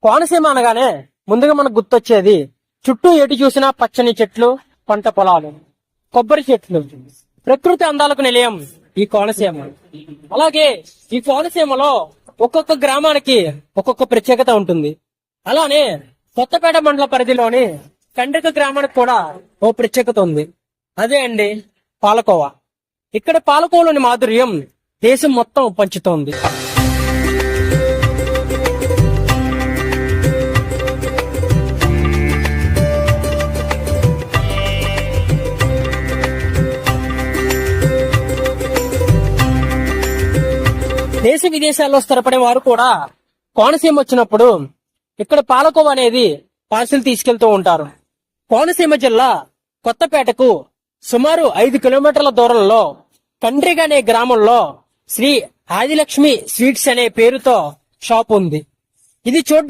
కోనసీమ అనగానే ముందుగా మనకు గుర్తొచ్చేది చుట్టూ ఎటు చూసినా పచ్చని చెట్లు, పంట పొలాలు, కొబ్బరి చెట్లు, ప్రకృతి అందాలకు నిలయం ఈ కోనసీమ. అలాగే ఈ కోనసీమలో ఒక్కొక్క గ్రామానికి ఒక్కొక్క ప్రత్యేకత ఉంటుంది. అలానే కొత్తపేట మండల పరిధిలోని కండ్రిక గ్రామానికి కూడా ఓ ప్రత్యేకత ఉంది. అదే అండి పాలకోవా. ఇక్కడ పాలకోవలోని మాధుర్యం దేశం మొత్తం పంచుతోంది. దేశ విదేశాల్లో స్థిరపడే వారు కూడా కోనసీమ వచ్చినప్పుడు ఇక్కడ పాలకోవ అనేది పార్సిల్ తీసుకెళ్తూ ఉంటారు. కోనసీమ జిల్లా కొత్తపేటకు సుమారు 5 కిలోమీటర్ల దూరంలో కండ్రిగ అనే గ్రామంలో శ్రీ ఆదిలక్ష్మి స్వీట్స్ అనే పేరుతో షాప్ ఉంది. ఇది చూడ్డానికి